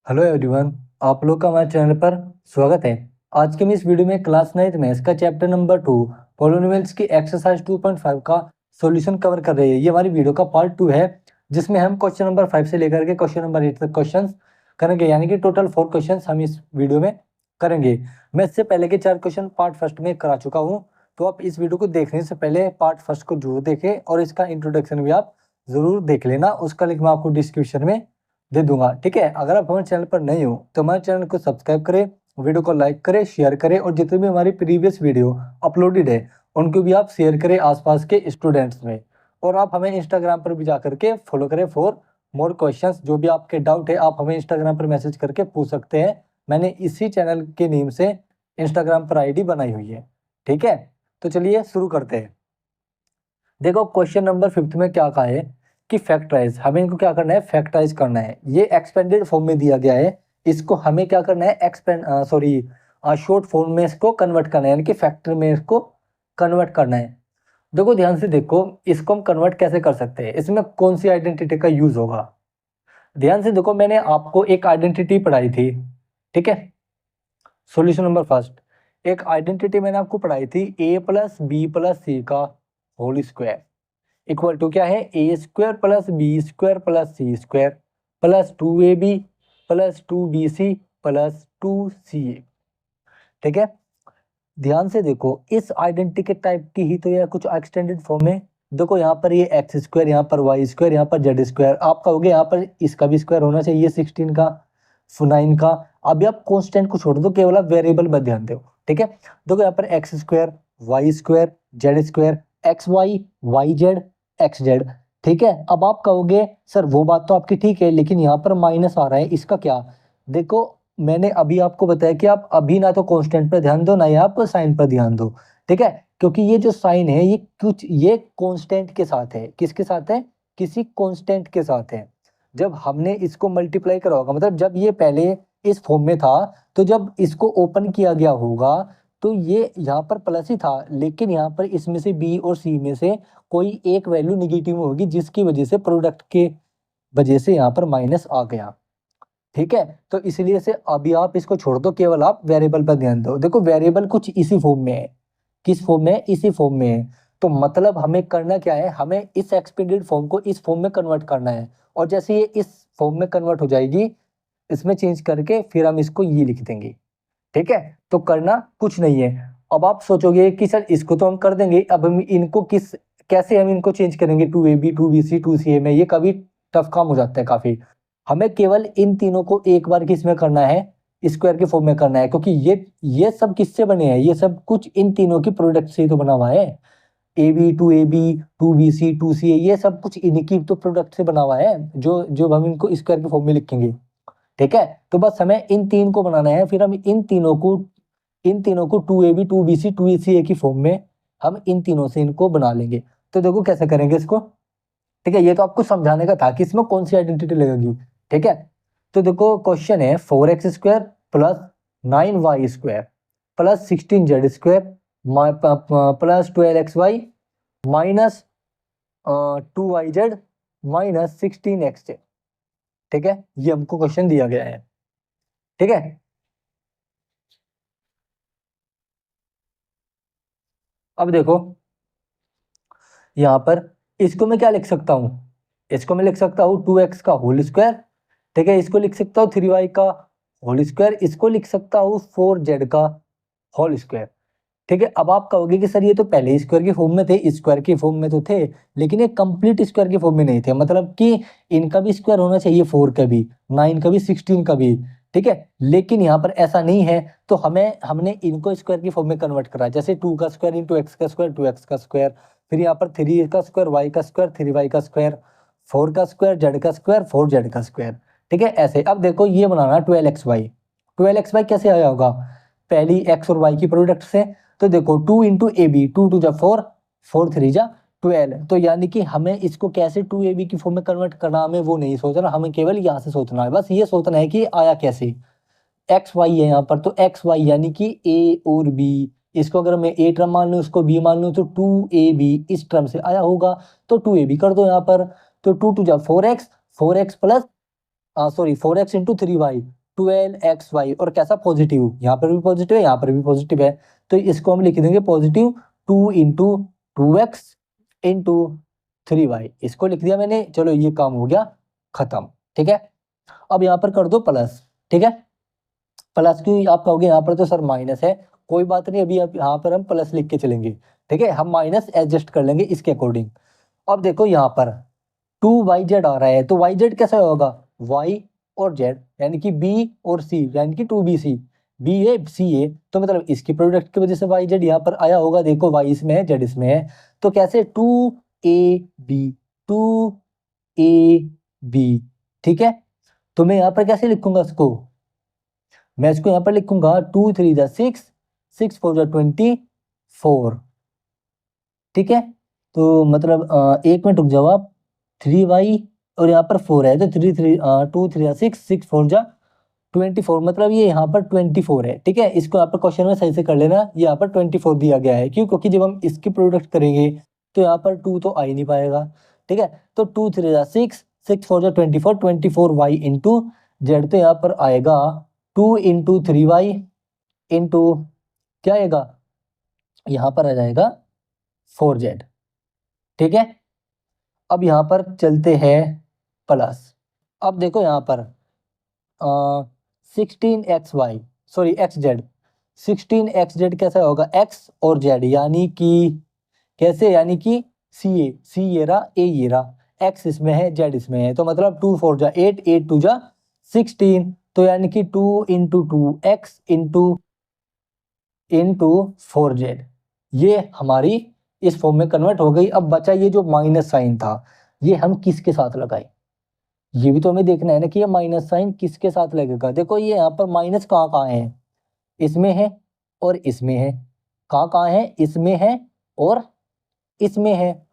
Hello everyone, आप लोग का हमारे चैनल पर स्वागत है। आज के मैं इस वीडियो में क्लास 9th मैथ्स का चैप्टर नंबर 2 पॉलिनोमियल्स की एक्सरसाइज 2.5 का सॉल्यूशन कवर कर रहे हैं। ये हमारी वीडियो का पार्ट 2 है, जिसमें हम क्वेश्चन नंबर 5 से लेकर के क्वेश्चन नंबर 8 तक क्वेश्चन करेंगे, यानी कि टोटल 4 क्वेश्चन हम इस वीडियो में करेंगे। मैं इससे पहले के 4 क्वेश्चन पार्ट फर्स्ट में करा चुका हूँ, तो आप इस वीडियो को देखने से पहले पार्ट फर्स्ट को जरूर देखें और इसका इंट्रोडक्शन भी आप जरूर देख लेना। उसका लिंक मैं आपको डिस्क्रिप्शन में दे दूंगा, ठीक है। अगर आप हमारे चैनल पर नए हो तो हमारे चैनल को सब्सक्राइब करें, वीडियो को लाइक करें, शेयर करें और जितने भी हमारी प्रीवियस वीडियो अपलोडेड है उनको भी आप शेयर करें आसपास के स्टूडेंट्स में। और आप हमें इंस्टाग्राम पर भी जा करके फॉलो करें फॉर मोर क्वेश्चंस। जो भी आपके डाउट है आप हमें इंस्टाग्राम पर मैसेज करके पूछ सकते हैं। मैंने इसी चैनल के नेम से इंस्टाग्राम पर आईडी बनाई हुई है, ठीक है। तो चलिए शुरू करते हैं। देखो क्वेश्चन नंबर 5 में क्या कहा है कि फैक्टराइज, हमें इनको क्या करना है, फैक्टराइज करना है। ये एक्सपेंडेड फॉर्म में दिया गया है, इसको हमें क्या करना है, शॉर्ट फॉर्म में इसको कन्वर्ट करना है, यानी कि फैक्टर में इसको कन्वर्ट करना है। देखो ध्यान से देखो, इसको हम कन्वर्ट कैसे कर सकते हैं, इसमें कौन सी आइडेंटिटी का यूज होगा। ध्यान से देखो, मैंने आपको एक आइडेंटिटी पढ़ाई थी, ठीक है। सॉल्यूशन नंबर फर्स्ट, एक आइडेंटिटी मैंने आपको पढ़ाई थी, A plus B plus C का होल स्क्वायर इक्वल टू क्या है, A square plus B square plus C square plus 2ab plus 2bc plus 2ca, ठीक है। ध्यान से देखो, इस आइडेंटिटी के टाइप की ही तो यह कुछ एक्सटेंडेड फॉर्म है। देखो यहाँ पर ये एक्स स्क्वायर, यहाँ पर वाई स्क्वायर, यहाँ पर जेड स्क्वायर, आप कहोगे यहाँ पर इसका भी स्क्वायर होना चाहिए 16 का 9 का। अभी आप कॉन्स्टेंट को छोड़ दो, केवल आप वेरिएबल पर ध्यान दो, ठीक है। देखो यहाँ पर x square, y square, z square, x y, y z, x z, ठीक है। अब आप कहोगे सर वो बात तो आपकी ठीक है, लेकिन यहाँ पर माइनस आ रहा है, इसका क्या। देखो मैंने अभी आपको बताया कि आप अभी ना तो कांस्टेंट पर ध्यान दो, ना ही आप साइन पर ध्यान दो, ठीक है। क्योंकि ये जो साइन है ये कांस्टेंट के साथ है। किसके साथ है, किसी कांस्टेंट के साथ है। जब हमने इसको मल्टीप्लाई करा होगा, मतलब जब ये पहले इस फॉर्म में था, तो जब इसको ओपन किया गया होगा तो ये यहाँ पर प्लस ही था, लेकिन यहाँ पर इसमें से बी और सी में से कोई एक वैल्यू निगेटिव होगी, जिसकी वजह से प्रोडक्ट के वजह से यहाँ पर माइनस आ गया, ठीक है। तो इसलिए से अभी आप इसको छोड़ दो, केवल आप वेरिएबल पर ध्यान दो। देखो वेरिएबल कुछ इसी फॉर्म में है, किस फॉर्म में है, इसी फॉर्म में है। तो मतलब हमें करना क्या है, हमें इस एक्सपेंडेड फॉर्म को इस फॉर्म में कन्वर्ट करना है। और जैसे ये इस फॉर्म में कन्वर्ट हो जाएगी, इसमें चेंज करके फिर हम इसको ये लिख देंगे, ठीक है। तो करना कुछ नहीं है। अब आप सोचोगे कि सर इसको तो हम कर देंगे, अब हम इनको कैसे हम इनको चेंज करेंगे 2ab 2bc 2ca में, ये कभी टफ काम हो जाता है काफी। हमें केवल इन तीनों को एक बार किसमें करना है, स्क्वायर के फॉर्म में करना है, क्योंकि ये सब किससे बने हैं, ये सब कुछ इन तीनों की प्रोडक्ट से ही तो बना हुआ है। ab 2bc 2ca, ये सब कुछ इनकी तो प्रोडक्ट से बना हुआ है, जो जो हम इनको स्क्वायर के फॉर्म में लिखेंगे, ठीक है। तो बस हमें इन तीन को बनाना है, फिर हम इन तीनों को 2ab 2bc 2ca की फॉर्म में हम इन तीनों से इनको बना लेंगे। तो देखो कैसे करेंगे इसको, ठीक है। ये तो आपको समझाने का था कि इसमें कौन सी आइडेंटिटी लगेगी, ठीक है। तो देखो क्वेश्चन है 4x square plus 9y square plus 16z square plus 12xy minus 2yz minus 16xz, ठीक है। ये हमको क्वेश्चन दिया गया है, ठीक है। अब देखो यहाँ पर इसको मैं क्या लिख सकता हूँ, इसको मैं लिख सकता हूँ 2x का होल स्क्वायर, ठीक है। इसको लिख सकता हूँ 3y का होल स्क्वायर, इसको लिख सकता हूँ 4z का होल स्क्वायर, ठीक है। अब आप कहोगे कि सर ये तो पहले स्क्वायर के फॉर्म में थे, स्क्वायर के फॉर्म में तो थे, लेकिन ये कंप्लीट स्क्वायर के फॉर्म में नहीं थे, मतलब कि इनका भी स्क्वायर होना चाहिए, 4 का भी, 9 का भी, 16 का भी, ठीक है। लेकिन यहाँ पर ऐसा नहीं है, तो हमने इनको स्क्वायर की फॉर्म में कन्वर्ट करा। जैसे 2 का स्क्वायर इंटू एक्स का स्क्वायर 2x का स्क्वायर, फिर यहाँ पर 3 का स्क्वायर वाई का स्क्वायर 3y का स्क्वायर, 4 का स्क्वायर जेड का स्क्वायर 4z का स्क्वायर, ठीक है। ऐसे अब देखो ये बनाना 12xy कैसे आया होगा, पहली एक्स और वाई की प्रोडक्ट से। तो देखो 2 इंटू ए बी, 2 टू जा 4, 4 3 जा 12, तो यानी कि हमें इसको कैसे 2ab की फॉर्म में कन्वर्ट करना, हमें वो नहीं सोचना, हमें केवल यहाँ से सोचना है, बस ये सोचना है कि आया कैसे। एक्स वाई है यहाँ पर, तो एक्स वाई यानी कि ए और बी, इसको अगर मैं ए टर्म मान लूँ, इसको बी मान लूँ, तो 2ab इस टर्म से आया होगा, तो 2ab कर दो यहाँ पर। तो 2 टू जा 4x, 4x plus sorry 4x into 3y 12xy, और कैसा पॉजिटिव, यहाँ पर भी पॉजिटिव है यहाँ पर भी पॉजिटिव है, तो इसको हम लिख देंगे positive 2 into 2x into 3y, इसको लिख दिया मैंने। चलो ये काम हो गया खत्म, ठीक है। अब यहाँ पर कर दो प्लस, ठीक है। प्लस क्यों आप कहोगे, यहाँ पर तो सर माइनस है, कोई बात नहीं, अभी अब यहाँ पर हम प्लस लिख के चलेंगे, ठीक है। हम माइनस एडजस्ट कर लेंगे इसके अकॉर्डिंग। अब देखो यहाँ पर 2yz आ रहा है, तो yz कैसा होगा, y और z यानी कि b और c यानी कि 2bc, ba ca, तो मतलब इसकी प्रोडक्ट की वजह से yz यहाँ पर आया होगा। देखो y इसमें है z इसमें है, तो कैसे 2ab, ठीक है। तो मैं यहाँ पर कैसे लिखूंगा इसको, मैं इसको यहाँ पर लिखूंगा 2 3 जा 6, 6 4 जा 24, ठीक है। तो मतलब एक मिनट रुक जाओ आप, 3y और यहाँ पर 4 है, तो 2 3 जा 6, 6 4 जा 24, मतलब ये यहाँ पर 24 है, ठीक है। इसको यहाँ पर क्वेश्चन में सही से कर लेना, ये यहाँ पर 24 दिया गया है, क्यों, क्योंकि जब हम इसकी प्रोडक्ट करेंगे तो यहाँ पर 2 तो आ ही नहीं पाएगा, ठीक है। तो 2 3 जा 6, 6 4 जा 24, 24y इंटू जेड, तो यहाँ पर आएगा 2 इंटू 3y इंटू क्या आएगा, यहाँ पर आ जाएगा 4z, ठीक है। अब यहाँ पर चलते हैं प्लस, अब देखो यहाँ पर 16xy सॉरी xz, 16xz कैसा होगा, x और z यानी कि कैसे, यानी कि c ये रहा a ये रहा, x इसमें है z इसमें है, तो मतलब 2 4 जा 8, 8 2 जा 16, तो यानी कि 2 इंटू 2x इंटू 4z, ये हमारी इस फॉर्म में कन्वर्ट हो गई। अब बचा ये जो माइनस साइन था, ये हम किसके साथ लगाए, ये भी तो हमें देखना है ना कि ये माइनस साइन किसके साथ लगेगा। देखो ये यहाँ पर माइनस कहाँ कहाँ है, इसमें है और इसमें है, कहाँ कहाँ है, इसमें है और इसमें है।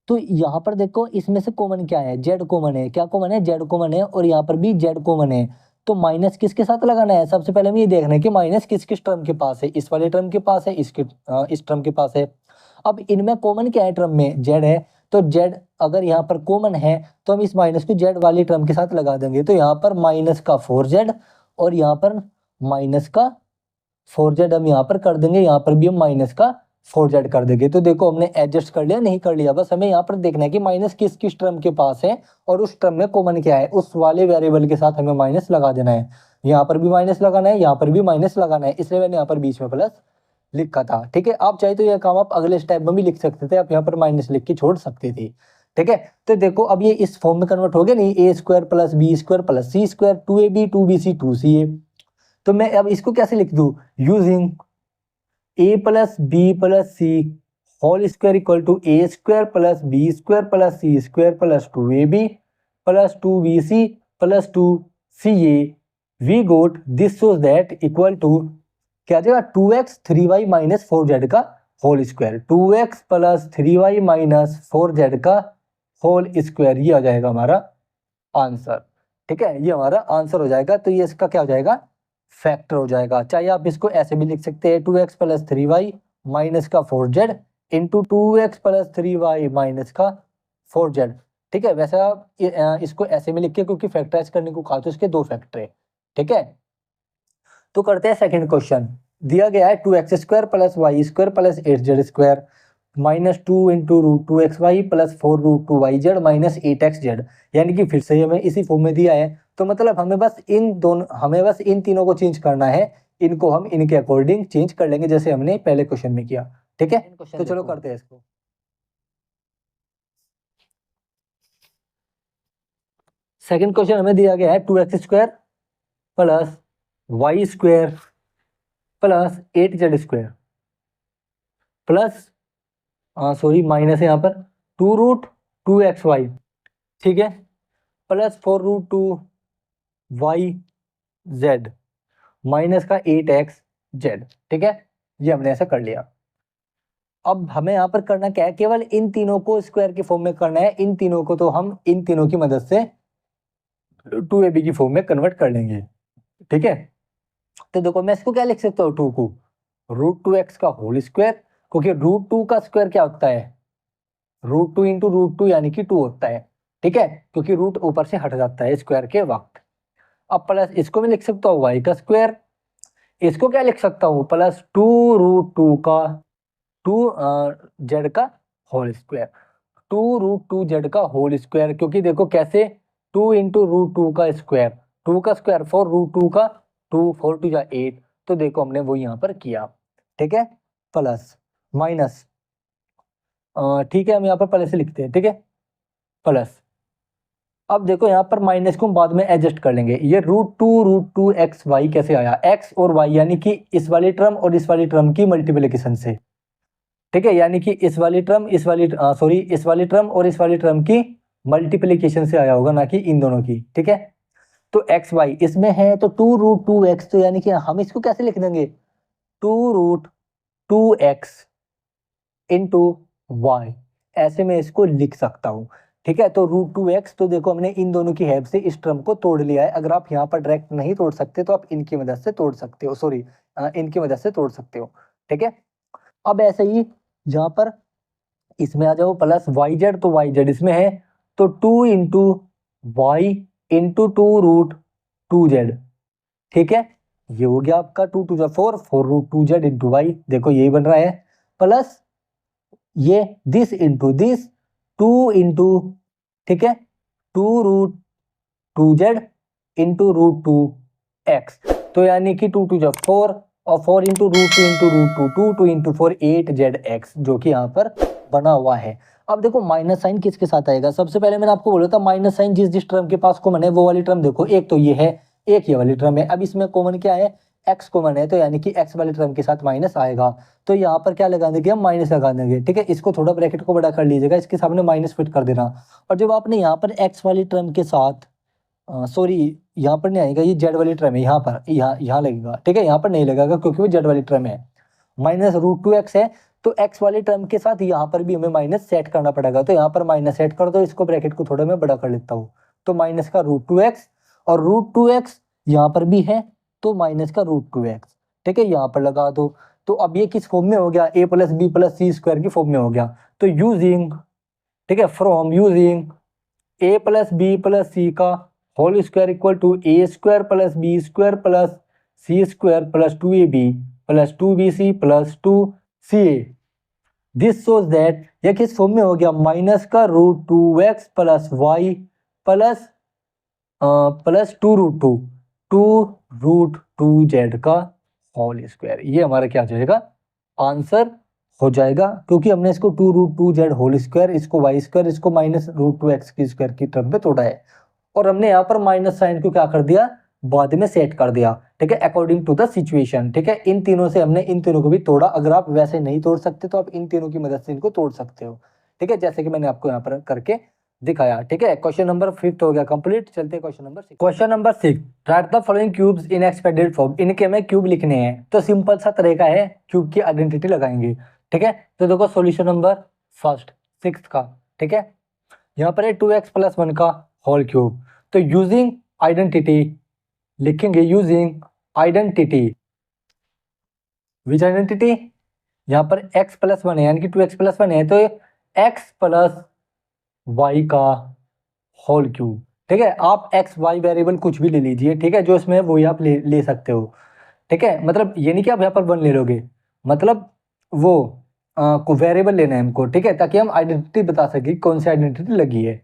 तो यहाँ पर देखो इसमें से कॉमन क्या है, जेड कॉमन है, क्या कॉमन है, जेड कॉमन है, और यहाँ पर भी जेड कॉमन है। तो माइनस किसके साथ लगाना है, सबसे पहले हमें ये देखना है कि माइनस किस किस टर्म के पास है, इस वाले टर्म के पास है, इस टर्म के पास है। अब इनमें कॉमन क्या है, टर्म में जेड है, तो जेड अगर यहाँ पर कॉमन है तो हम इस माइनस को जेड वाली टर्म के साथ लगा देंगे, तो यहाँ पर माइनस का 4z और यहाँ पर माइनस का 4z हम यहाँ पर कर देंगे, यहाँ पर भी हम माइनस का 4z कर देंगे। तो देखो हमने एडजस्ट कर लिया, नहीं कर लिया, बस हमें यहाँ पर देखना है कि माइनस किस किस टर्म के पास है और उस टर्म में कॉमन क्या है, उस वाले वेरिएबल के साथ हमें माइनस लगा देना है। यहाँ पर भी माइनस लगाना है, यहाँ पर भी माइनस लगाना है, इसलिए मैंने यहाँ पर बीच में प्लस लिखा था, ठीक है। आप चाहे तो यह काम आप अगले स्टेप में भी लिख सकते थे, आप यहाँ पर माइनस लिख के छोड़ सकते थे, ठीक है। तो देखो अब ये इस फॉर्म में कन्वर्ट हो गया नहीं, A square plus B square plus C square, 2ab 2bc 2ca। तो मैं अब इसको कैसे लिख दूं, using a plus B plus c whole square equal to a square plus B square plus C square plus 2ab plus 2bc plus 2ca, we got this shows that equal to क्या आ जाएगा, 2x 3y minus 4z का whole square, 2x plus 3y minus 4z का whole square, ये आ जाएगा हमारा answer, ठीक है। ये हमारा आंसर हो जाएगा, तो ये इसका क्या हो जाएगा, फैक्टर हो जाएगा। चाहे आप इसको ऐसे भी लिख सकते हैं, 2x प्लस 3y माइनस का 4z into 2x plus 3y minus का 4z, ठीक है। वैसे आप इसको ऐसे में लिख के, क्योंकि फैक्टराइज करने को कहा तो इसके दो फैक्टर है, ठीक है। तो करते हैं सेकंड क्वेश्चन, दिया गया है 2x square plus y square plus 8z square minus 2 into root 2xy plus 4 root 2yz minus 8xz, यानी कि फिर से हमें इसी फॉर्म में दिया है, तो मतलब हमें बस इन तीनों को चेंज करना है, इनको हम इनके अकॉर्डिंग चेंज कर लेंगे जैसे हमने पहले क्वेश्चन में किया, ठीक है। तो चलो करते हैं इसको। सेकंड क्वेश्चन हमें दिया गया है 2x square plus y square plus 8z square plus sorry minus है यहाँ पर 2 रूट 2xy, ठीक है, प्लस 4 रूट 2yz माइनस का 8xz, ठीक है। ये हमने ऐसा कर लिया। अब हमें यहाँ पर करना क्या है, केवल इन तीनों को स्क्वायर की फॉर्म में करना है, इन तीनों को तो हम इन तीनों की मदद से 2ab की फॉर्म में कन्वर्ट कर लेंगे, ठीक है। तो देखो मैं इसको क्या लिख सकता हूँ, 2 को रूट 2x का होल स्क्वायर, क्योंकि रूट 2 का स्क्वायर क्या होता है, रूट 2 इंटू रूट 2 यानी कि 2 होता है, ठीक है, क्योंकि रूट ऊपर से हट जाता है स्क्वायर के वक्त। अब प्लस इसको मैं लिख सकता हूँ वाई का स्क्वायर, इसको क्या लिख सकता हूँ प्लस 2√2 का 2 जेड का होल स्क्वायर, 2√2 जेड का होल स्क्वायर, क्योंकि देखो कैसे 2 × √2 का स्क्वायर, 2 का स्क्वायर 4√2 का 2, 4 2 8, तो देखो हमने वो यहाँ पर किया। ठीक है, प्लस माइनस, ठीक है हम यहाँ पर पहले से लिखते हैं, ठीक है प्लस। अब देखो यहाँ पर माइनस को हम बाद में एडजस्ट कर लेंगे, ये √2 एक्स वाई कैसे आया, एक्स और वाई यानी कि इस वाली टर्म और इस वाली टर्म की मल्टीप्लिकेशन से। ठीक है, यानी कि इस वाली टर्म इस वाली टर्म और इस वाली टर्म की मल्टीप्लिकेशन से आया होगा, ना कि इन दोनों की। ठीक है, तो एक्स वाई इसमें है तो 2√2x, तो यानी कि हम इसको कैसे लिख देंगे 2√2x इंटू वाई, ऐसे मैं इसको लिख सकता हूँ। ठीक है, तो √2x, तो देखो हमने इन दोनों की हेल्प से इस टर्म को तोड़ लिया है। अगर आप यहाँ पर डायरेक्ट नहीं तोड़ सकते तो आप इनकी मदद से तोड़ सकते हो, इनकी मदद से तोड़ सकते हो। ठीक है, अब ऐसे ही यहाँ पर इसमें आ जाओ प्लस वाई जेड, तो वाई जेड इसमें है तो 2 × y × 2√2z। ठीक है, ये हो गया आपका 2 2 जा 4, 4√2z इंटू वाई, देखो यही बन रहा है, प्लस ये दिस इंटू दिस 2 इंटू, ठीक है 2√2z इंटू √2x, तो यानी कि 2 2 जा 4 और 4 इंटू √2 इंटू 4 8zx, जो कि यहाँ पर बना हुआ है। अब देखो माइनस साइन किसके साथ आएगा, सबसे पहले मैंने आपको बोला था माइनस साइन जिस जिस टर्म के पास कॉमन है वो वाली टर्म देखो, एक तो ये है, एक ये वाली टर्म है। अब इसमें कॉमन क्या है, एक्स कॉमन है, तो यानी कि एक्स वाली टर्म के साथ माइनस आएगा, तो यहाँ पर क्या लगा देंगे हम माइनस लगा देंगे। ठीक है, इसको थोड़ा ब्रैकेट को बड़ा कर लीजिएगा, इसके सामने माइनस फिट कर देना। और जब आपने यहाँ पर एक्स वाली टर्म के साथ सॉरी यहाँ पर नहीं आएगा, ये जेड वाली टर्म है, यहाँ पर यहाँ लगेगा। ठीक है, यहाँ पर नहीं लगेगा क्योंकि वो जेड वाली टर्म है, -√2x है, तो x वाली टर्म के साथ यहाँ पर भी हमें माइनस सेट करना पड़ेगा, तो यहाँ पर माइनस सेट कर दो, इसको ब्रैकेट को थोड़ा मैं बड़ा कर लेता हूँ, तो माइनस का √2x, और √2x यहाँ पर भी है तो माइनस का √2x। ठीक है, यहाँ पर लगा दो, तो अब ये किस फॉर्म में हो गया, a + b + c स्क्वायर की फॉर्म में हो गया। तो यूजिंग, ठीक है from using a + b + c का whole square equal to a² + b² + c² + 2ab + 2bc + 2ca, this shows that, यह किस फॉर्म में हो गया, माइनस का √2x + y प्लस 2√2 का होल स्क्वायर, ये हमारा क्या हो जाएगा आंसर हो जाएगा, क्योंकि हमने इसको 2√2z होल स्क्वायर, इसको y², इसको -√2x की स्क्वायर की टर्म पे तोड़ा है, और हमने यहाँ पर माइनस साइन को क्या कर दिया बाद में सेट कर दिया। ठीक है, अकॉर्डिंग टू द सिचुएशन। ठीक है, इन तीनों से हमने इन तीनों को भी तोड़ा, अगर आप वैसे नहीं तोड़ सकते तो आप इन तीनों की मदद से इनको तोड़ सकते हो। ठीक है, जैसे कि मैंने आपको यहाँ पर करके दिखाया। ठीक है, क्वेश्चन नंबर 5 हो गया कंप्लीट। चलते हैं question number 6। Question number 6, right the following cubes in expanded form, इनके हमें क्यूब लिखने हैं, तो सिंपल सा तरीका है, क्यूब की आइडेंटिटी लगाएंगे। ठीक है, तो देखो सॉल्यूशन नंबर फर्स्ट 6 का। ठीक है, यहाँ पर है 2x + 1 का होल क्यूब, तो यूजिंग आइडेंटिटी लिखेंगे, यूजिंग आइडेंटिटी, विच आइडेंटिटी, यहाँ पर x + 1 है यानी कि 2x + 1 है, तो x + y का होल क्यूब। ठीक है, आप x y वेरिएबल कुछ भी ले लीजिए, ठीक है, जो इसमें वही आप ले सकते हो। ठीक है, मतलब ये नहीं कि आप यहाँ पर 1 ले लोगे, मतलब वो को वेरिएबल लेना है हमको। ठीक है, ताकि हम आइडेंटिटी बता सके कौन सी आइडेंटिटी लगी है।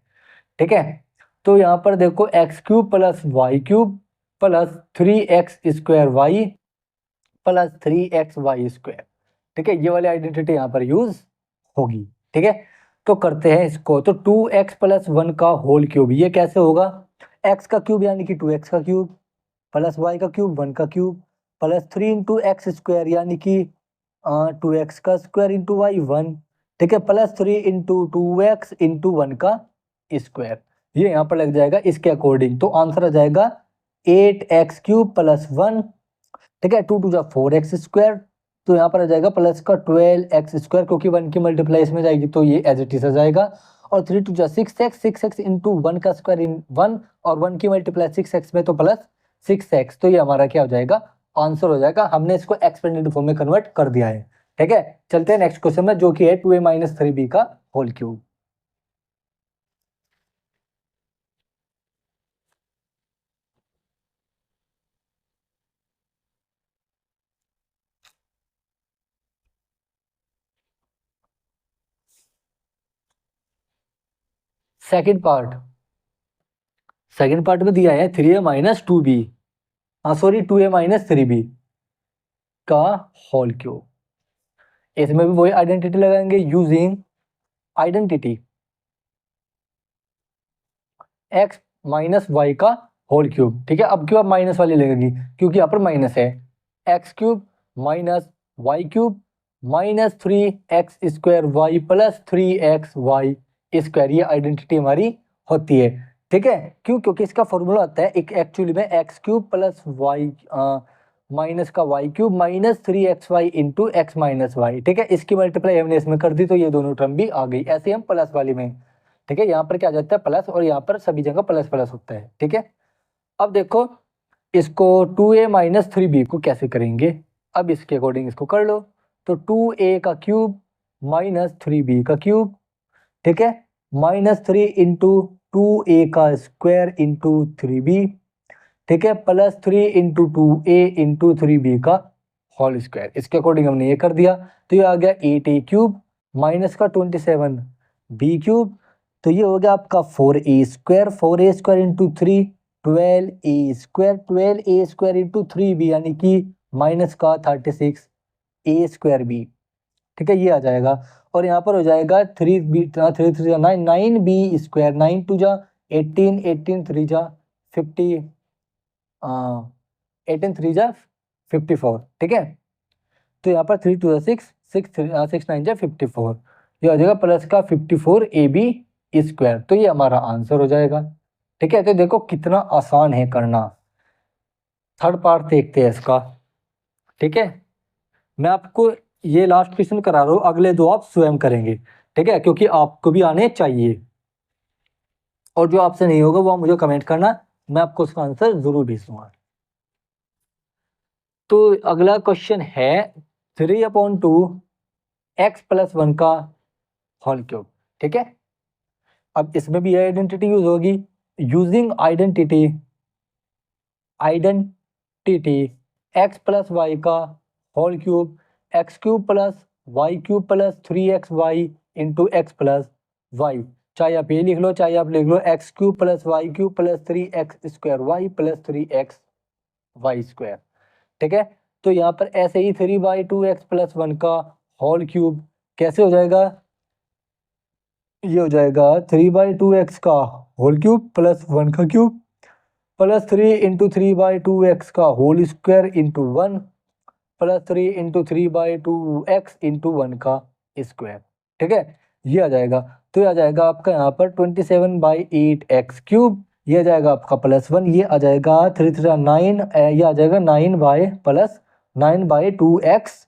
ठीक है, तो यहाँ पर देखो x³ + y³ + 3x² y + 3xy²। ठीक है, ये वाली आइडेंटिटी यहाँ पर यूज होगी। ठीक है, तो करते हैं इसको, तो 2x + 1 का होल क्यूब, ये कैसे होगा, x का क्यूब यानी कि 2x का क्यूब प्लस y का क्यूब 1 का क्यूब प्लस 3 × x² यानी कि 2x का स्क्वायर इंटू y 1। ठीक है, प्लस 3 × 2x इंटू 1 का स्क्वायर, ये यहाँ पर लग जाएगा इसके अकॉर्डिंग, तो आंसर आ जाएगा 8x³ + 1। ठीक है, 2 2 जा 4x², तो यहाँ पर आ जाएगा प्लस का 12x², क्योंकि 1 की मल्टीप्लाई इसमें जाएगी तो ये एज इट इज आ जाएगा, और 3 2 जा 6x इंटू 1 का स्क्वायर इन 1, और 1 की मल्टीप्लाई 6x में तो प्लस 6x, तो ये हमारा क्या हो जाएगा आंसर हो जाएगा। हमने इसको एक्सपेंडेड फॉर्म में कन्वर्ट कर दिया है। ठीक है, चलते हैं नेक्स्ट क्वेश्चन में, जो कि है 2a - 3b का होल क्यूब। सेकंड पार्ट में दिया है 3a minus 2b, sorry 2a minus 3b का होल क्यूब। इसमें भी वही आइडेंटिटी लगाएंगे using identity x minus y का होल क्यूब। ठीक है, अब क्यों आप माइनस वाली लगेगी, क्योंकि यहाँ पर माइनस है। X cube minus y cube minus 3x square Y plus 3x Y square, ये आइडेंटिटी हमारी होती है। ठीक है, क्यों, क्योंकि इसका फॉर्मूला होता है एक एक्चुअली में X cube plus Y minus का Y cube minus 3xy into X minus Y. ठीक है, इसकी मल्टीप्लाई हमने इसमें कर दी तो ये दोनों टर्म भी आ गई। ऐसे हम प्लस वाली में, ठीक है, यहाँ पर क्या आ जाता है प्लस, और यहाँ पर सभी जगह प्लस प्लस होता है। ठीक है, अब देखो इसको 2a माइनस 3b को कैसे करेंगे, अब इसके अकॉर्डिंग इसको कर लो। तो 2a का क्यूब माइनस 3b का क्यूब, ठीक है, माइनस 3 इंटू 2a का स्क्वायर इंटू 3b, ठीक है, plus 3 into 2a into 3b का होल स्क्वायर। इसके अकॉर्डिंग हमने ये कर दिया, तो ये आ गया 8a क्यूब माइनस का 27b क्यूब, तो ये हो गया आपका 4a square into 3 12a square into 3b यानी कि माइनस का 36a स्क्वायर b। ठीक है, ये आ जाएगा, और यहाँ पर हो जाएगा 3b 3 3 9 9b स्क्वायर 9 2 जा 18 18 3 जा 50 18 3 जा 54। ठीक है, तो यहाँ पर 3 2 6 6 9 जा 54, ये हो जाएगा प्लस का 54ab स्क्वायर, तो ये हमारा आंसर हो जाएगा। ठीक है, तो देखो कितना आसान है करना। थर्ड पार्ट देखते हैं इसका। ठीक है, मैं आपको ये लास्ट क्वेश्चन करा रहा हूँ, अगले दो आप स्वयं करेंगे। ठीक है, क्योंकि आपको भी आने चाहिए, और जो आपसे नहीं होगा वो मुझे कमेंट करना, मैं आपको उसका आंसर जरूर भेज दूंगा। तो अगला क्वेश्चन है 3/2 x प्लस 1 का होल क्यूब। ठीक है, अब इसमें भी आइडेंटिटी यूज होगी, using identity x plus Y का whole cube, x cube plus Y cube plus 3xy into X plus Y. चाहे आप ये लिख लो, चाहे आप लिख लो X cube plus Y cube plus 3x square Y plus 3x Y square. ठीक है, तो यहाँ पर ऐसे ही 3/2 x प्लस 1 का होल क्यूब कैसे हो जाएगा, ये हो जाएगा 3/2 x का होल क्यूब प्लस 1 का क्यूब प्लस 3 इंटू 3/2 x का whole square into 1 plus 3 into 3/2 x into 1 का स्क्वायर। ठीक है, ये आ जाएगा, तो ये आ जाएगा आपका यहाँ पर 27/8 x क्यूब, ये आ जाएगा आपका प्लस 1, ये आ जाएगा 3 3 9, ये आ जाएगा 9 प्लस 9/2 x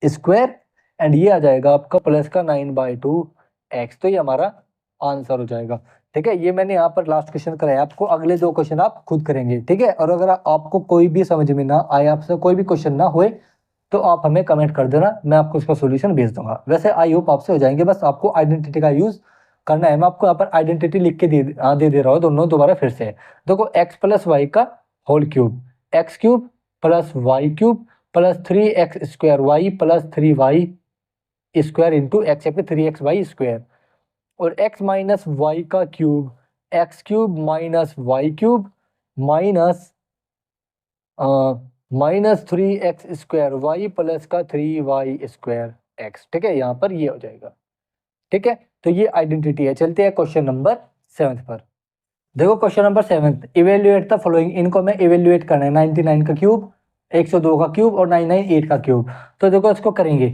स्क्वायर, एंड ये आ जाएगा आपका प्लस का 9/2 x, तो ये हमारा आंसर हो जाएगा। ठीक है, ये मैंने यहाँ पर लास्ट क्वेश्चन कराया आपको, अगले दो क्वेश्चन आप खुद करेंगे। ठीक है, और अगर आपको कोई भी समझ में ना आए, आपसे कोई भी क्वेश्चन ना होए, तो आप हमें कमेंट कर देना, मैं आपको उसका सॉल्यूशन भेज दूंगा। वैसे आई होप आपसे हो जाएंगे, बस आपको आइडेंटिटी का यूज करना है। मैं आपको यहाँ पर आइडेंटिटी लिख के दे रहा हूँ दोनों दोबारा फिर से। देखो एक्स प्लस वाई का whole cube, x cube plus Y cube plus 3x square Y plus 3y square into x या फिर 3xy स्क्वायर, और x माइनस वाई का cube, x cube minus y cube minus minus 3x square Y plus का 3y square x। ठीक है, यहाँ पर ये हो जाएगा। ठीक है, तो ये आइडेंटिटी है। चलते हैं क्वेश्चन नंबर 7 पर। देखो question number 7, evaluate the following, इनको मैं इवेल्युएट करना है, 99 का क्यूब, 102 का क्यूब और 998 का क्यूब। तो देखो इसको करेंगे।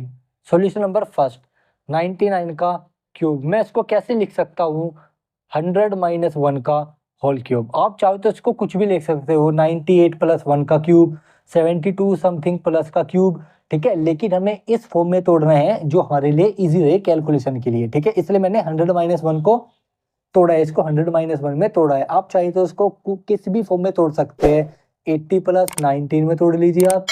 सॉल्यूशन नंबर फर्स्ट, 99 का क्यूब मैं इसको कैसे लिख सकता हूँ, 100 माइनस 1 का होल क्यूब। आप चाहो तो इसको कुछ भी लिख सकते हो, 98 प्लस 1 का क्यूब, 72 समथिंग प्लस का क्यूब। ठीक है, लेकिन हमें इस फॉर्म में तोड़ना है जो हमारे लिए इजी रहे कैलकुलेशन के लिए। ठीक है, इसलिए मैंने 100 माइनस 1 को तोड़ा है, इसको 100 माइनस 1 में तोड़ा है। आप चाहे तो इसको किसी भी फॉर्म में तोड़ सकते हैं, 80 प्लस 19 में तोड़ लीजिए आप।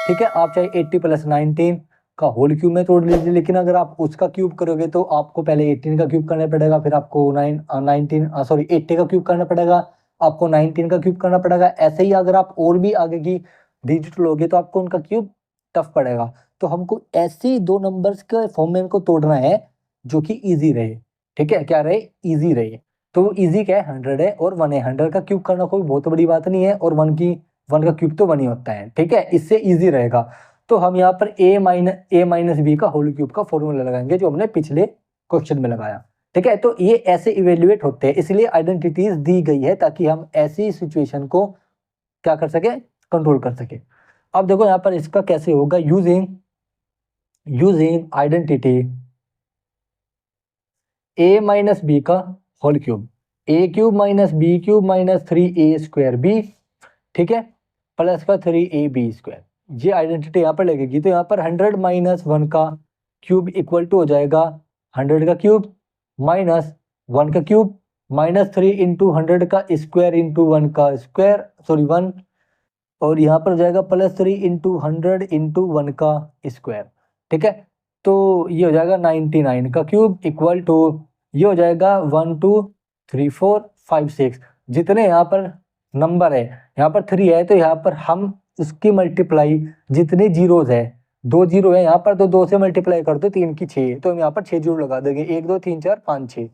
ठीक है, आप चाहे 80 प्लस 19 का होल क्यूब में तोड़ लीजिए, लेकिन अगर आप उसका क्यूब करोगे तो आपको पहले 18 का क्यूब करना पड़ेगा, फिर आपको 80 का क्यूब करना पड़ेगा, आपको 19 का क्यूब करना पड़ेगा। ऐसे ही अगर आप और भी आगे की डिजिट लोगे तो आपको उनका क्यूब टफ पड़ेगा। तो हमको ऐसे दो नंबर्स के फॉर्म में इनको तोड़ना है जो कि ईजी रहे। ठीक है, क्या रहे, ईजी रहे। तो इजी क्या है, 100 है और 1 है, 100 का क्यूब करना कोई बहुत बड़ी बात नहीं है, और 1 का क्यूब तो 1 ही होता है, ठीक है, इससे इजी रहेगा। तो हम यहाँ पर a माइनस बी का होल क्यूब का फॉर्मूला लगाएंगे, जो हमने पिछले क्वेश्चन में लगाया, ठीक है। तो ये ऐसे इवेल्युएट होते हैं, इसलिए आइडेंटिटीज दी गई है ताकि हम ऐसी सिचुएशन को क्या कर सके, कंट्रोल कर सके। अब देखो यहाँ पर इसका कैसे होगा, using identity a minus B का whole cube, A cube minus B cube minus 3a² B, ठीक है, प्लस का 3ab², ये आइडेंटिटी यहाँ पर लगेगी। तो यहाँ पर 100 माइनस 1 का क्यूब इक्वल टू हो जाएगा 100 का क्यूब माइनस 1 का क्यूब माइनस 3 इंटू 100 का स्क्वायर इंटू 1 का स्क्वायर, सॉरी 1, और यहाँ पर हो जाएगा प्लस 3 इंटू 100 इंटू 1 का स्क्वायर, ठीक है। तो ये हो जाएगा 99 का क्यूब इक्वल टू, ये हो जाएगा 1 2 3 4 5 6, जितने यहाँ पर नंबर है, यहाँ पर 3 है तो यहाँ पर हम उसकी मल्टीप्लाई, जितने जीरोज है, 2 जीरो है यहाँ पर, तो 2 से मल्टीप्लाई कर दो 3 की 6, तो हम यहाँ पर 6 जीरो लगा देंगे, 1 2 3 4 5 6,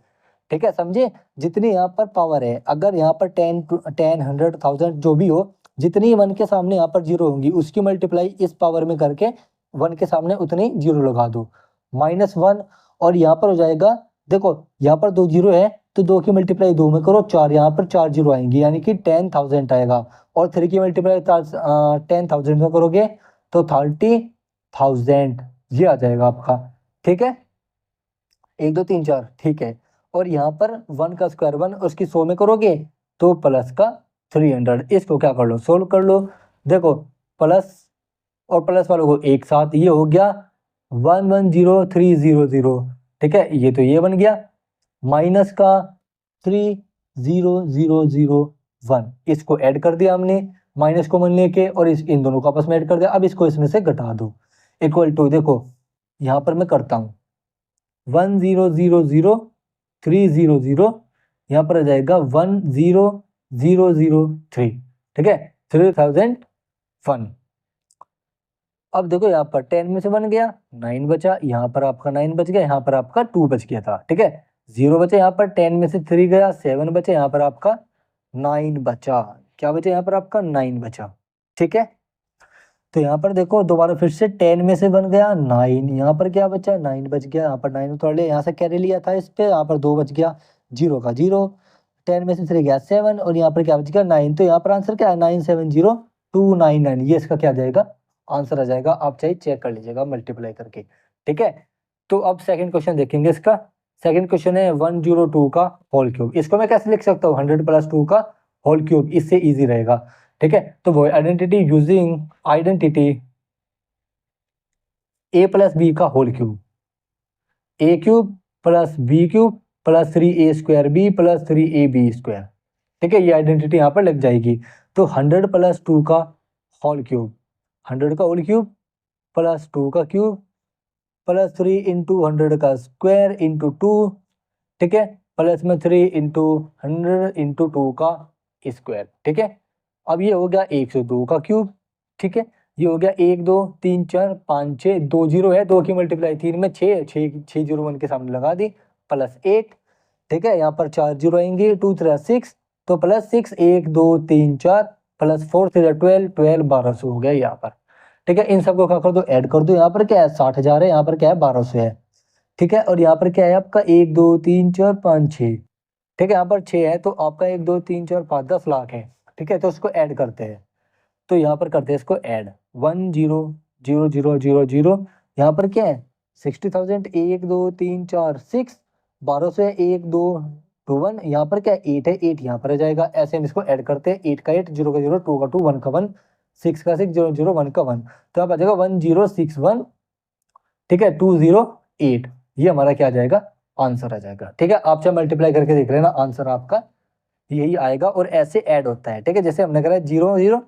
ठीक है, समझे। जितनी यहाँ पर पावर है, अगर यहाँ पर 10 10 100 1000 जो भी हो, जितनी 1 के सामने यहाँ पर जीरो होंगी, उसकी मल्टीप्लाई इस पावर में करके 1 के सामने उतनी जीरो लगा दो, -1, और यहाँ पर हो जाएगा, देखो यहाँ पर 2 जीरो है तो 2 की मल्टीप्लाई 2 में करो 4, यहाँ पर 4 जीरो आएंगी, यानी कि 10,000 आएगा, और 3 की मल्टीप्लाई 10,000 में करोगे तो 30,000 ये आ जाएगा आपका, ठीक है, 1 2 3 4, ठीक है। और यहाँ पर 1 का स्क्वायर 1, उसकी 100 में करोगे तो प्लस का 300, इसको क्या कर लो, सोल्व कर लो। देखो प्लस और प्लस वालों को एक साथ, ये हो गया 110300, ठीक है, ये तो ये बन गया, माइनस का 30,001, इसको ऐड कर दिया हमने माइनस को मन लेके, और इन दोनों को आपस में ऐड कर दिया। अब इसको इसमें से घटा दो, इक्वल टू, देखो यहाँ पर मैं करता हूँ 10,00300, यहाँ पर आ जाएगा 10,003, ठीक है, 3001। अब देखो यहाँ पर 10 में से 1 गया, 9 बचा, यहाँ पर आपका 9 बच गया, यहाँ पर आपका 2 बच गया था, ठीक है, 0 बचे, यहाँ पर 10 में से 3 गया, 7 बचे, यहाँ पर आपका 9 बचा, क्या बचा, यहाँ पर आपका 9 बचा, ठीक है। तो यहाँ पर देखो दोबारा फिर से 10 में से 1 गया 9, यहाँ पर क्या बचा, 9 बच गया, यहाँ पर 9 उतार लिया, यहाँ से कैरी लिया था इस पे, यहाँ पर 2 बच गया, 0 का 0, 10 में से 3 गया 7, और यहाँ पर क्या बच गया 9, तो यहाँ पर आंसर क्या है 970299, ये इसका क्या जाएगा, आंसर आ जाएगा। आप चाहे चेक कर लीजिएगा मल्टीप्लाई करके, ठीक है। तो अब सेकंड क्वेश्चन देखेंगे इसका। सेकंड क्वेश्चन है 102 का होल क्यूब, इसको मैं कैसे लिख सकता हूँ, 100 + 2 का होल क्यूब, इससे इजी रहेगा, ठीक है। तो वो identity, using identity a + b का whole cube, a³ + b³ + 3a² b + 3ab², ठीक है, ये आइडेंटिटी यहाँ पर लग जाएगी। तो 100 + 2 का होल क्यूब, 100 का होल क्यूब प्लस 2 का क्यूब प्लस 3 इंटू 100 का स्क्वायर इंटू 2, ठीक है, प्लस में 3 इंटू 100 इंटू 2 का स्क्वायर, ठीक है। अब ये हो गया 102 का क्यूब, ठीक है, ये हो गया 1 2 3 4 5 6, 2 जीरो है, 2 की मल्टीप्लाई 3 में 6 6 जीरो 1 के सामने लगा दी, प्लस 1, ठीक है, यहाँ पर 4 जीरो आएंगे, 2 3 6, तो प्लस 6 1 2 3 4 प्लस 4 3 12 1200 हो गया यहाँ पर, ठीक है। इन सबको क्या कर दो, ऐड कर दो, यहाँ पर क्या है 60,000 है, यहाँ पर क्या है 1200 है, ठीक है, और यहाँ पर क्या है आपका 1 2 3 4 5 6, ठीक है, यहाँ पर 6 है, तो आपका 1 2 3 4 5 10 लाख है, ठीक है, तो उसको ऐड करते हैं। तो यहाँ पर करते हैं इसको ऐड, 1 0 0 0 0 0, यहाँ पर क्या है 60,000, 1 2 3 4 6, 1200 है, 1 2 2 1, यहाँ पर क्या है 8 है, 8 यहाँ पर आ जाएगा, ऐसे हम इसको ऐड करते हैं, 8 का 8, 0 का 0, 2 का 2, 1 का 1, 6 का 6, 0 0 1 का 1, तो आप आ जाएगा 1061, ठीक है, 208, ये हमारा क्या आ जाएगा, आंसर आ जाएगा, ठीक है। आप चाहे मल्टीप्लाई करके देख लेना, आंसर आपका यही आएगा, और ऐसे ऐड होता है, ठीक है, जैसे हमने करा 0 0,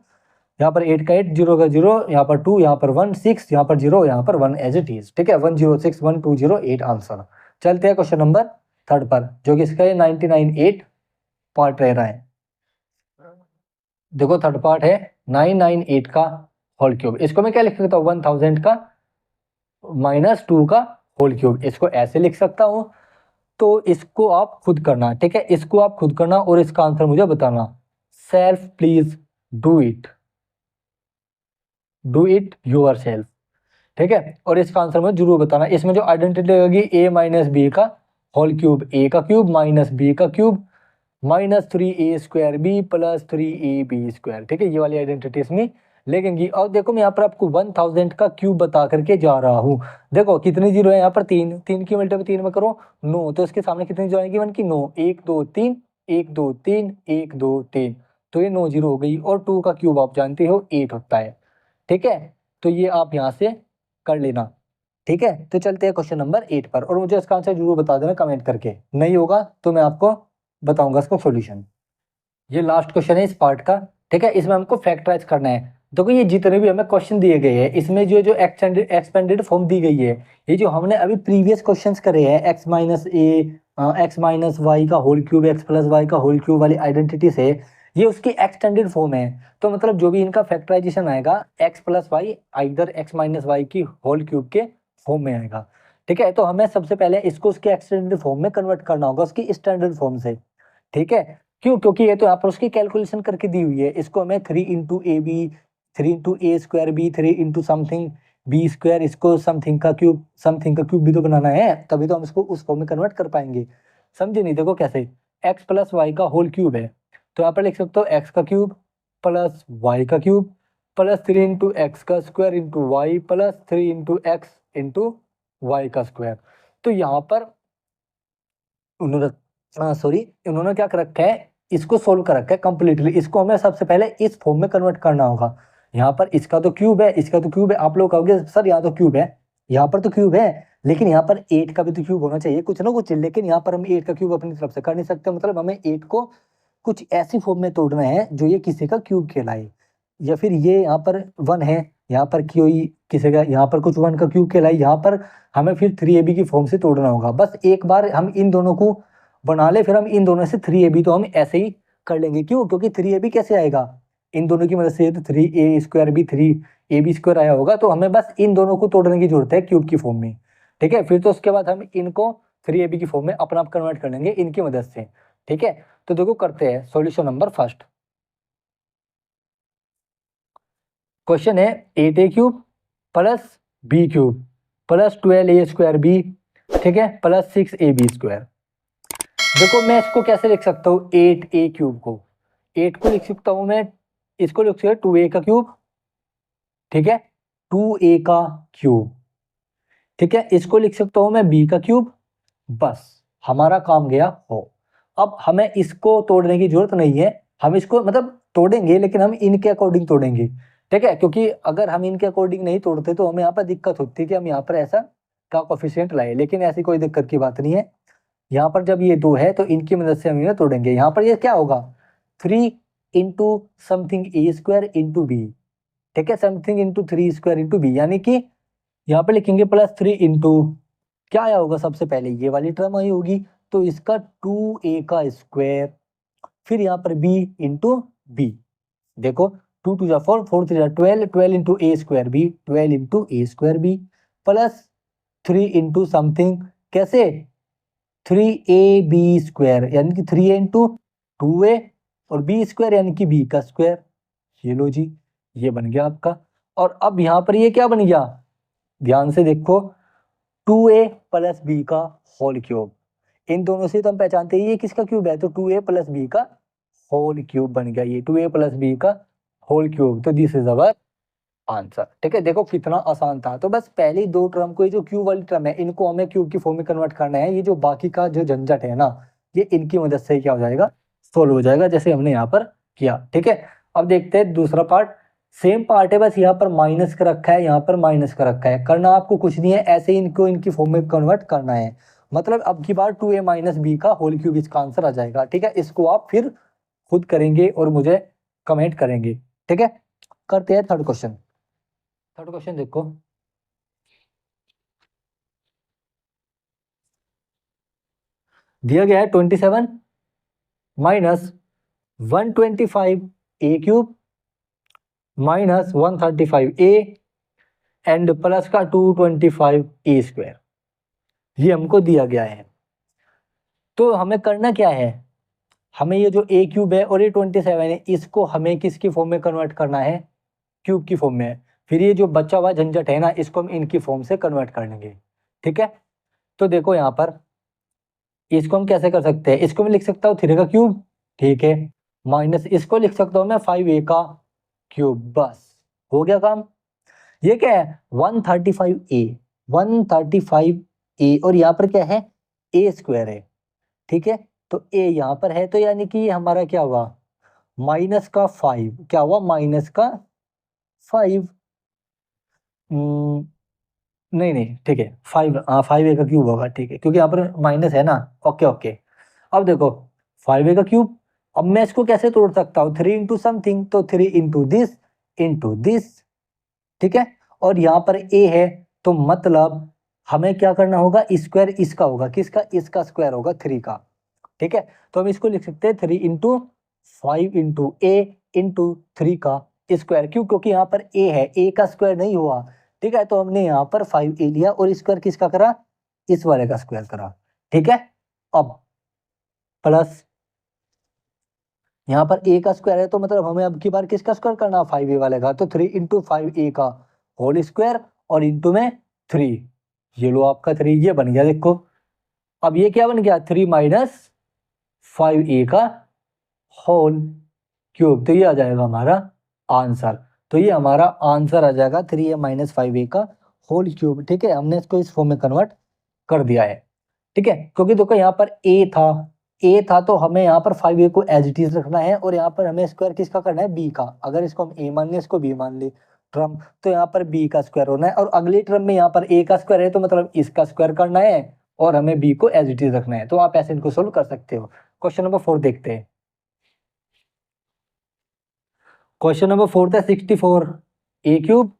यहाँ पर 8 का 8, 0 का 0, यहाँ पर 2, यहाँ पर 1 6, यहाँ पर 0, यहाँ पर 1 एज इट इज, ठीक है, 1061 208 आंसर। चलते हैं क्वेश्चन नंबर 3 पर, जो कि इसका 99 पार्ट रह रहा है। देखो थर्ड पार्ट है 998 का होल क्यूब, इसको मैं क्या लिख सकता हूँ 1000 का -2 का होल क्यूब, इसको ऐसे लिख सकता हूँ तो इसको आप खुद करना, ठीक है, इसको आप खुद करना और इसका आंसर मुझे बताना। Self please do it your self, ठीक है, और इसका आंसर मुझे जरूर बताना। इसमें जो आइडेंटिटी लगेगी a माइनस बी का होल क्यूब, a का क्यूब माइनस b का cube minus 3a square b plus 3ab square, ठीक है, ये वाली आइडेंटिटी इसमें लगेंगी। और देखो मैं यहाँ पर आपको 1000 का क्यूब बता करके जा रहा हूँ। देखो कितनी जीरो है यहाँ पर, तीन, तीन की मल्टीप्लाई 3 में करो 9, तो इसके सामने कितनी जीरो आएगी, 1 की 9, 1 2 3 1 2 3 1 2 3, तो ये 9 जीरो हो गई। और 2 का क्यूब आप जानते हो 8 होता है, ठीक है, तो ये आप यहाँ से कर लेना, ठीक है। तो चलते हैं क्वेश्चन नंबर 8 पर, और मुझे इसका आंसर जरूर बता देना कमेंट करके, नहीं होगा तो मैं आपको बताऊंगा इसका सॉल्यूशन। ये लास्ट क्वेश्चन है इस पार्ट का, ठीक है, इसमें हमको फैक्टराइज करना है। देखो ये जितने भी हमें क्वेश्चन दिए गए हैं इसमें जो जो एक्सपेंडेड फॉर्म दी गई है, ये जो हमने अभी प्रीवियस क्वेश्चंस करे हैं x minus a x minus y का whole cube x plus Y का होल क्यूब वाली आइडेंटिटी से, ये उसकी एक्सटेंडेड फॉर्म है। तो मतलब जो भी इनका फैक्टराइजेशन आएगा x plus y either x minus y की होल क्यूब के फॉर्म में आएगा, ठीक है। तो हमें सबसे पहले इसको उसके एक्सटेंडेड फॉर्म में कन्वर्ट करना होगा उसकी स्टैंडर्ड फॉर्म से, ठीक है। क्यों? क्योंकि ये तो यहाँ पर उसकी कैलकुलेशन करके दी हुई है, इसको हमें 3 into a b, 3 into A square b, 3 into something b square, इसको समथिंग का क्यूब भी तो बनाना है, तभी तो हम इसको उस फॉर्म में कन्वर्ट कर पाएंगे। समझे नहीं? देखो कैसे, एक्स प्लस वाई का होल क्यूब है, तो यहाँ पर लिख सकते हो एक्स का क्यूब प्लस वाई का क्यूब प्लस 3 इंटू एक्स का square into y plus 3 into x into y का स्क्वायर। तो यहाँ पर उन्होंने उन्होंने क्या कर रखा है, इसको सोल्व कर रखा है कंप्लीटली। इसको हमें सबसे पहले इस फॉर्म में कन्वर्ट करना होगा। यहाँ पर इसका तो क्यूब है, इसका तो क्यूब है, आप लोग कहोगे सर यहाँ तो क्यूब है, यहाँ पर तो क्यूब है, लेकिन यहाँ पर 8 का भी तो क्यूब होना चाहिए कुछ ना कुछ, लेकिन यहाँ पर हम 8 का क्यूब अपनी तरफ से कर नहीं सकते, मतलब हमें 8 को कुछ ऐसी फॉर्म में तोड़ना है जो ये किसी का क्यूब कहलाए, या फिर ये यहाँ पर 1 है, यहाँ पर कोई किसी का यहाँ पर कुछ 1 का क्यूब कहलाए, यहाँ पर हमें फिर 3ab की फॉर्म से तोड़ना होगा। बस एक बार हम इन दोनों को बना ले, फिर हम इन दोनों से 3ab तो हम ऐसे ही कर लेंगे। क्यों? क्योंकि 3ab कैसे आएगा, इन दोनों की मदद से, तो 3a स्क्वायर भी 3ab स्क्वायर आया होगा, तो हमें बस इन दोनों को तोड़ने की जरूरत है क्यूब की फॉर्म में, ठीक है। फिर तो उसके बाद हम इनको 3ab की फॉर्म में अपना आप कन्वर्ट कर लेंगे इनकी मदद से, ठीक है। तो देखो करते हैं सॉल्यूशन नंबर फर्स्ट। क्वेश्चन है 8a cube plus b cube plus 12a square b, ठीक है, प्लस 6ab स्क्वायर। देखो मैं इसको कैसे लिख सकता हूँ, 8a क्यूब को, 8 को लिख सकता हूँ मैं, इसको लिख सकता हूँ 2a का क्यूब, ठीक है, 2a का क्यूब, ठीक है, इसको लिख सकता हूँ मैं b का क्यूब। बस हमारा काम गया हो। अब हमें इसको तोड़ने की जरूरत नहीं है, हम इसको मतलब तोड़ेंगे लेकिन हम इनके अकॉर्डिंग तोड़ेंगे, ठीक है, क्योंकि अगर हम इनके अकॉर्डिंग नहीं तोड़ते तो हमें यहाँ पर दिक्कत होती है कि हम यहाँ पर ऐसा का कोफिशिएंट लाए, लेकिन ऐसी कोई दिक्कत की बात नहीं है। यहाँ पर जब ये 2 है तो इनकी मदद से हम इन्हें तोड़ेंगे। यहाँ पर ये क्या होगा, 3 into something a square into b, ठीक है, something into 3 square into b, यानी कि यहाँ पे लिखेंगे प्लस 3 इंटू, क्या आया होगा, सबसे पहले ये वाली टर्म आई होगी, तो इसका 2a का स्क्वायर, फिर यहाँ पर b इंटू बी, देखो 2 2 जा 4, 4 3 जा 12, 12 इंटू ए स्क्वायर बी, 12 इंटू ए square B plus 3 into something, कैसे, 3ab स्क्वायर, यानी कि 3a इंटू 2a और b स्क्वायर यानी कि b का स्क्वायर। ये लो जी, ये बन गया आपका। और अब यहाँ पर ये क्या बन गया, ध्यान से देखो, 2a प्लस बी का होल क्यूब, इन दोनों से तो हम पहचानते हैं ये किसका क्यूब है, तो 2a प्लस बी का होल क्यूब बन गया, ये 2a प्लस बी का होल क्यूब। तो दिस इज अवर आंसर, ठीक है। देखो कितना आसान था। तो बस पहली दो टर्म को, ये जो क्यूब वाली टर्म है, इनको हमें क्यूब की फॉर्म में कन्वर्ट करना है। ये जो बाकी का जो झंझट है ना, ये इनकी मदद से क्या हो जाएगा, सोल्व हो जाएगा, जैसे हमने यहाँ पर किया, ठीक है। अब देखते हैं दूसरा पार्ट, सेम पार्ट है, बस यहाँ पर माइनस का रखा है, यहाँ पर माइनस का रखा है, करना आपको कुछ नहीं है, ऐसे ही इनको इनकी फॉर्म में कन्वर्ट करना है। मतलब अब की बार 2a माइनस बी का होल क्यूब इसका आंसर आ जाएगा, ठीक है। इसको आप फिर खुद करेंगे और मुझे कमेंट करेंगे, ठीक है। करते हैं थर्ड क्वेश्चन। थर्ड क्वेश्चन देखो, दिया गया है 27 minus 125 A cube minus 135 A and plus का 225 ए स्क्वायर, ये हमको दिया गया है। तो हमें करना क्या है, हमें ये जो ए क्यूब है और ये 27 है, इसको हमें किसकी फॉर्म में कन्वर्ट करना है, क्यूब की फॉर्म में। फिर ये जो बचा हुआ झंझट है ना, इसको हम इनकी फॉर्म से कन्वर्ट कर लेंगे। ठीक है, तो देखो यहाँ पर इसको हम कैसे कर सकते हैं, इसको मैं लिख सकता हूँ 3 का क्यूब, ठीक है, माइनस इसको लिख सकता हूँ मैं 5a का क्यूब, बस हो गया काम। ये क्या है 135a, 135a और यहाँ पर क्या है a स्क्वायर है। ठीक है, तो a यहाँ पर है, तो यानी कि ये हमारा क्या हुआ माइनस का 5, क्या हुआ माइनस का 5, नहीं नहीं ठीक है 5a का क्यूब होगा, ठीक है, क्योंकि यहाँ पर माइनस है ना। ओके ओके, अब देखो 5a का क्यूब, अब मैं इसको कैसे तोड़ सकता हूँ 3 इंटू समथिंग, तो 3 इंटू दिस, ठीक है, और यहाँ पर a है, तो मतलब हमें क्या करना होगा, स्क्वायर इसका होगा, किसका, इसका स्क्वायर होगा 3 का। ठीक है, तो हम इसको लिख सकते हैं 3 इंटू 5 इंटू ए इंटू 3 का स्क्वायर, क्यों, क्योंकि यहाँ पर a है, a का स्क्वायर नहीं हुआ। ठीक है, तो हमने यहाँ पर 5a लिया और स्क्वायर किसका करा, इस वाले का स्क्वायर करा। ठीक है, अब प्लस यहाँ पर a का स्क्वायर है, तो मतलब हमें अब की बार किसका स्क्वायर करना है 5a वाले का, तो 3 इंटू 5a का होल स्क्वायर और इंटू में 3, ये लो आपका 3, ये बन गया देखो। अब ये क्या बन गया 3 माइनस 5a का होल क्यूब, तो ये आ जाएगा हमारा आंसर। तो ये हमारा आंसर आ जाएगा 3a माइनस 5a का होल क्यूब। ठीक है, हमने इसको इस फॉर्म में कन्वर्ट कर दिया है। ठीक है, क्योंकि देखो यहाँ पर a था तो हमें यहाँ पर 5a को एज इट इज रखना है, और यहाँ पर हमें स्क्वायर किसका करना है b का। अगर इसको हम a मान लें, इसको b मान ले टर्म, तो यहाँ पर b का स्क्वायर होना है, और अगली टर्म में यहाँ पर a का स्क्वायर है, तो मतलब इसका स्क्वायर करना है और हमें b को एज इट इज रखना है। तो आप ऐसे इनको सोल्व कर सकते हो। क्वेश्चन नंबर 4 देखते हैं। क्वेश्चन नंबर 4 था 64 a क्यूब,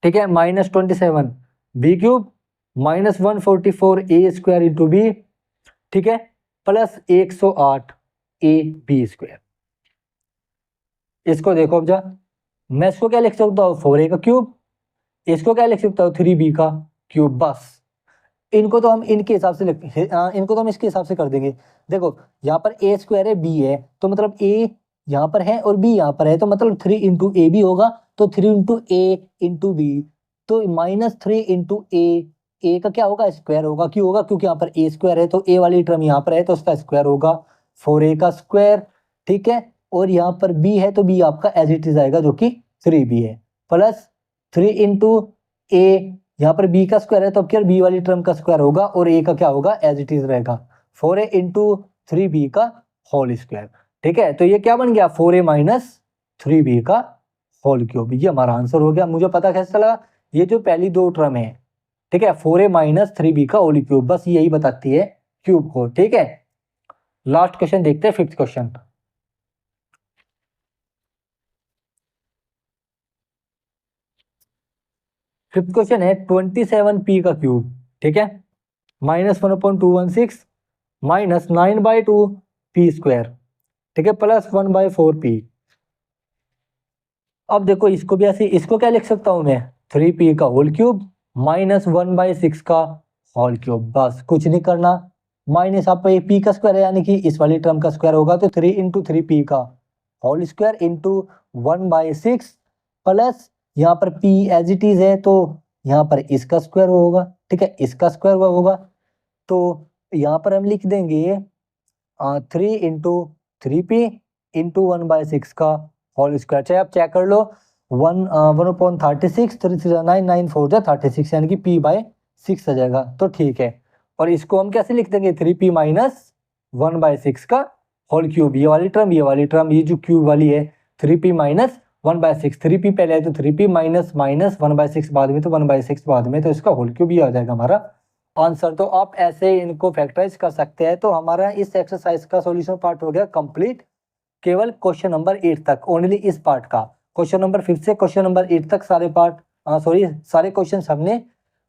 ठीक है, minus 27 b cube minus 144 a square into b, ठीक है, प्लस 108 ए बी स्क्वायर। इसको देखो अब जा, मैं इसको क्या लिख सकता हूँ 4a का क्यूब, इसको क्या लिख सकता हूँ 3b का क्यूब, बस इनको तो हम इनके हिसाब से इनको तो हम इसके हिसाब से कर देंगे। देखो यहाँ पर a स्क्वायर है, b है, तो मतलब a यहाँ पर है और b यहाँ पर है, तो मतलब 3 इंटू ए भी होगा, तो 3 इंटू ए इंटू बी, तो माइनस 3 इंटू ए का क्या होगा स्क्वायर होगा, क्यों होगा, क्योंकि यहाँ पर a स्क्वायर है, तो a वाली टर्म यहाँ पर है, तो उसका स्क्वायर होगा 4a का स्क्वायर। ठीक है, और यहाँ पर b है, तो b आपका एज इट इज आएगा, जो कि 3b है, प्लस 3 इंटू ए, यहाँ पर b का स्क्वायर है, तो अब क्या b वाली टर्म का स्क्वायर होगा, और a का क्या होगा एज इट इज रहेगा 4a इंटू 3b का होल स्क्वायर। ठीक है, तो ये क्या बन गया 4a माइनस 3b का होल क्यूब, ये हमारा आंसर हो गया। मुझे पता कैसे चला, ये जो पहली दो टर्म है, ठीक है, 4a माइनस 3b का होल क्यूब, बस यही बताती है क्यूब को। ठीक है, लास्ट क्वेश्चन देखते हैं, 5th क्वेश्चन। फिफ्थ क्वेश्चन है 27p का क्यूब, ठीक है, माइनस 1/216 माइनस 9/2 पी स्क्वायर, ठीक है, प्लस 1/4p। अब देखो इसको भी ऐसे, इसको क्या लिख सकता हूं मैं 3p का होल क्यूब माइनस 1/6 का होल क्यूब, बस कुछ नहीं करना। माइनस आप ये p का स्क्वायर है, यानी कि इस वाली टर्म का स्क्वायर होगा, तो 3 इंटू 3p का होल स्क्वायर इंटू 1/6, प्लस यहाँ पर p एज इट इज है, तो यहाँ पर इसका स्क्वायर होगा, ठीक है, इसका स्क्वायर होगा, तो यहाँ पर हम लिख देंगे 3 इंटू 3p इंटू 1/6 का होल स्क्वायर। चाहे आप चेक कर लो, 1/36 3 9 9 4 36, यानी कि p/6 आ जाएगा, तो ठीक है। और इसको हम कैसे लिख देंगे 3p माइनस 1/6 का होल क्यूब, ये वाली टर्म, ये वाली टर्म, ये जो क्यूब वाली है 3p माइनस 1/6, 3p पहले है तो 3p माइनस माइनस 1/6 बाद में, तो 1/6 बाद में, तो इसका होल क्यूब ये आ जाएगा हमारा आंसर। तो आप ऐसे इनको फैक्टराइज कर सकते हैं। तो हमारा इस एक्सरसाइज का सॉल्यूशन पार्ट हो गया कंप्लीट, केवल क्वेश्चन नंबर 8 तक, ओनली इस पार्ट का। क्वेश्चन नंबर 5 से क्वेश्चन नंबर 8 तक सारे सारे क्वेश्चन हमने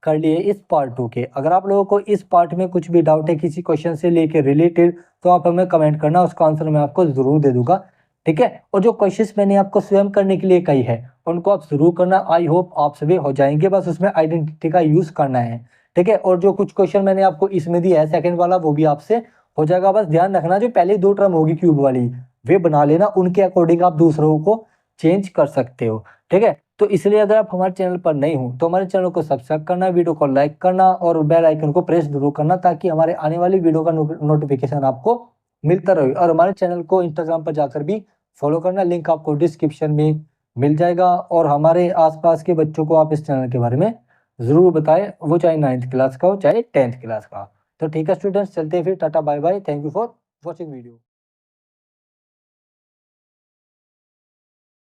कर लिए इस पार्ट 2 के। अगर आप लोगों को इस पार्ट में कुछ भी डाउट है किसी क्वेश्चन से लेके रिलेटेड, तो आप हमें कमेंट करना, उसका आंसर मैं आपको जरूर दे दूंगा। ठीक है, और जो क्वेश्चंस मैंने आपको स्वयं करने के लिए कही है, उनको आप जरूर करना। आई होप आप सभी हो जाएंगे, बस उसमें आइडेंटिटी का यूज करना है। ठीक है। और जो कुछ क्वेश्चन मैंने आपको इसमें दिया है सेकंड वाला, वो भी आपसे हो जाएगा। बस ध्यान रखना जो पहली दो टर्म होगी क्यूब वाली वे बना लेना, उनके अकॉर्डिंग आप दूसरों को चेंज कर सकते हो। ठीक है, तो इसलिए अगर आप हमारे चैनल पर नए हो तो हमारे चैनल को सब्सक्राइब करना, वीडियो को लाइक करना और बेल आइकन को प्रेस जरूर करना, ताकि हमारे आने वाली वीडियो का नोटिफिकेशन आपको मिलता रहे। और हमारे चैनल को इंस्टाग्राम पर जाकर भी फॉलो करना, लिंक आपको डिस्क्रिप्शन में मिल जाएगा। और हमारे आसपास के बच्चों को आप इस चैनल के बारे में ज़रूर बताएं, वो चाहे 9th क्लास का हो चाहे 10th क्लास का। तो ठीक है स्टूडेंट्स, चलते हैं फिर, tata bye bye, thank you for watching video.